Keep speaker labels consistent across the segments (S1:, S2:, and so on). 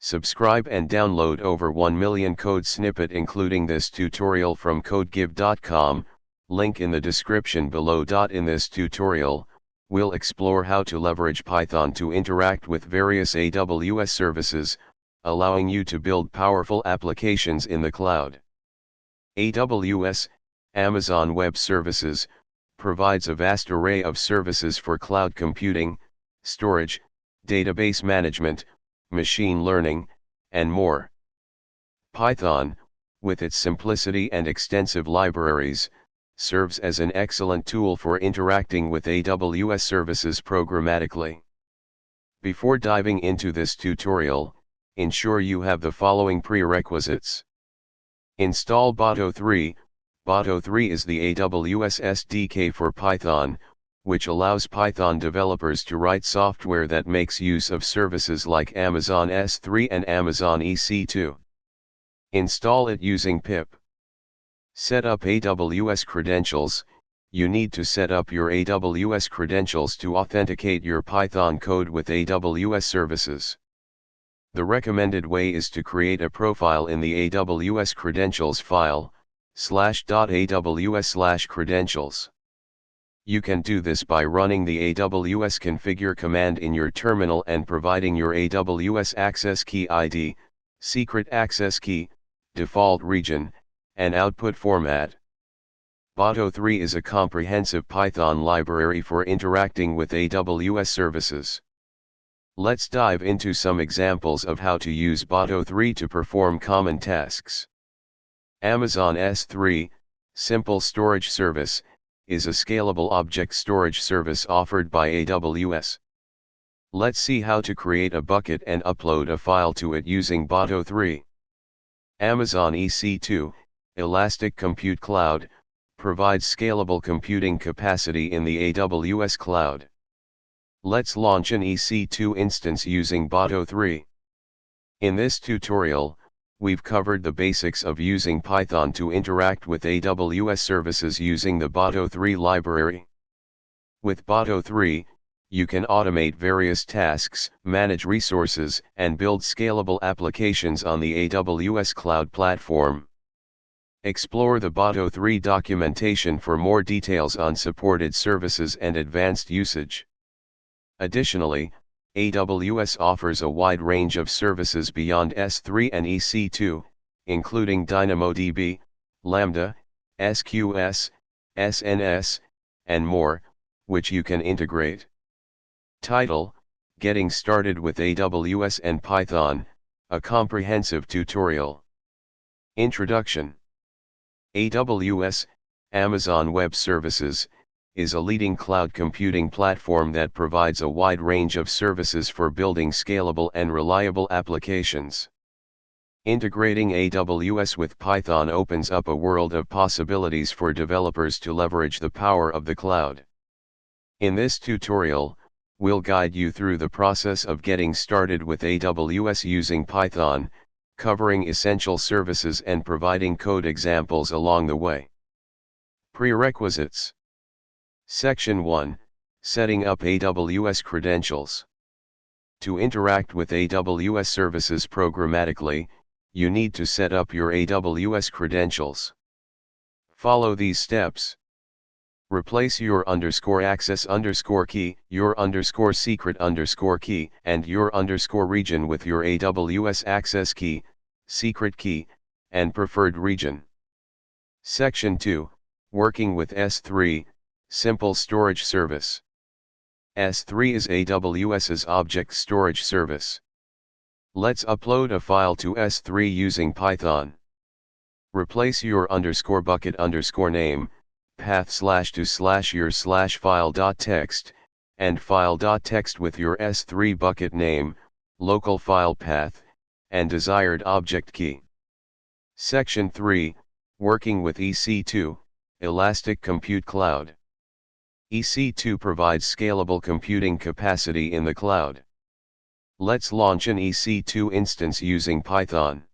S1: Subscribe and download over 1 million code snippet including this tutorial from codegive.com, link in the description below. In this tutorial, we'll explore how to leverage Python to interact with various AWS services, allowing you to build powerful applications in the cloud. AWS, Amazon Web Services, provides a vast array of services for cloud computing, storage, database management, machine learning, and more. Python, with its simplicity and extensive libraries, serves as an excellent tool for interacting with AWS services programmatically. Before diving into this tutorial, ensure you have the following prerequisites. Install Boto 3. Boto 3 is the AWS SDK for Python, which allows Python developers to write software that makes use of services like Amazon S3 and Amazon EC2. Install it using pip. Set up AWS Credentials. You need to set up your AWS credentials to authenticate your Python code with AWS services. The recommended way is to create a profile in the AWS Credentials file, /.aws/credentials. You can do this by running the AWS configure command in your terminal and providing your AWS Access Key ID, secret access key, default region, and output format. Boto 3 is a comprehensive Python library for interacting with AWS services. Let's dive into some examples of how to use Boto 3 to perform common tasks. Amazon S3, Simple Storage Service, is a scalable object storage service offered by AWS. Let's see how to create a bucket and upload a file to it using Boto 3. Amazon EC2, Elastic Compute Cloud, provides scalable computing capacity in the AWS cloud. Let's launch an EC2 instance using Boto 3. In this tutorial, we've covered the basics of using Python to interact with AWS services using the Boto 3 library. With Boto 3, you can automate various tasks, manage resources, and build scalable applications on the AWS cloud platform. Explore the Boto 3 documentation for more details on supported services and advanced usage. Additionally, AWS offers a wide range of services beyond S3 and EC2, including DynamoDB, Lambda, SQS, SNS, and more, which you can integrate. Title: Getting Started with AWS and Python, a comprehensive tutorial. Introduction. AWS, Amazon Web Services, is a leading cloud computing platform that provides a wide range of services for building scalable and reliable applications. Integrating AWS with Python opens up a world of possibilities for developers to leverage the power of the cloud. In this tutorial, we'll guide you through the process of getting started with AWS using Python, covering essential services and providing code examples along the way. Prerequisites. Section 1, Setting up AWS Credentials. To interact with AWS services programmatically, you need to set up your AWS credentials. Follow these steps. Replace your _access _key, your _secret _key, and your _region with your AWS access key, secret key, and preferred region. Section 2, Working with S3, Simple Storage Service. S3 is AWS's object storage service. Let's upload a file to S3 using Python. Replace your _bucket _name, path /to/your/file.txt, and file.txt with your S3 bucket name, local file path, and desired object key. Section 3, Working with EC2, Elastic Compute Cloud. EC2 provides scalable computing capacity in the cloud. Let's launch an EC2 instance using Python.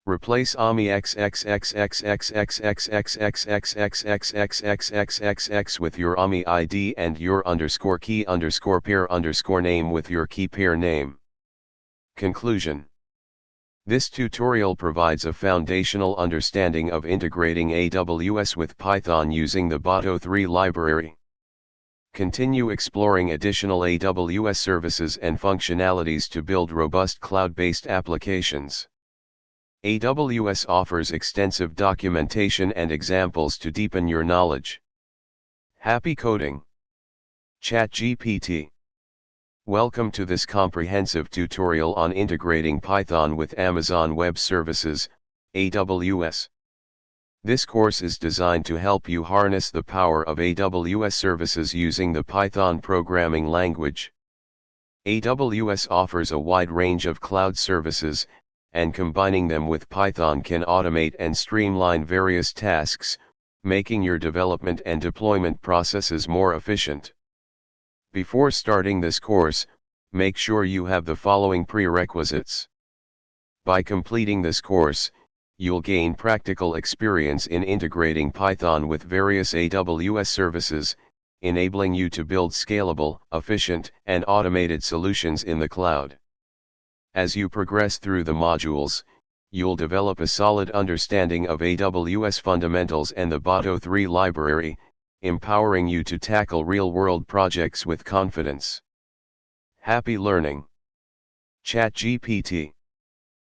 S1: Replace AMI XXXXXXXXXXXXXXXXXXX with your AMI ID and your _key_pair_name with your key pair name. Conclusion. This tutorial provides a foundational understanding of integrating AWS with Python using the Boto3 library. Continue exploring additional AWS services and functionalities to build robust cloud-based applications. AWS offers extensive documentation and examples to deepen your knowledge. Happy coding! ChatGPT. Welcome to this comprehensive tutorial on integrating Python with Amazon Web Services, AWS. This course is designed to help you harness the power of AWS services using the Python programming language. AWS offers a wide range of cloud services, and combining them with Python can automate and streamline various tasks, making your development and deployment processes more efficient. Before starting this course, make sure you have the following prerequisites. By completing this course, you'll gain practical experience in integrating Python with various AWS services, enabling you to build scalable, efficient, and automated solutions in the cloud. As you progress through the modules, you'll develop a solid understanding of AWS fundamentals and the Boto3 library, empowering you to tackle real-world projects with confidence. Happy learning! ChatGPT.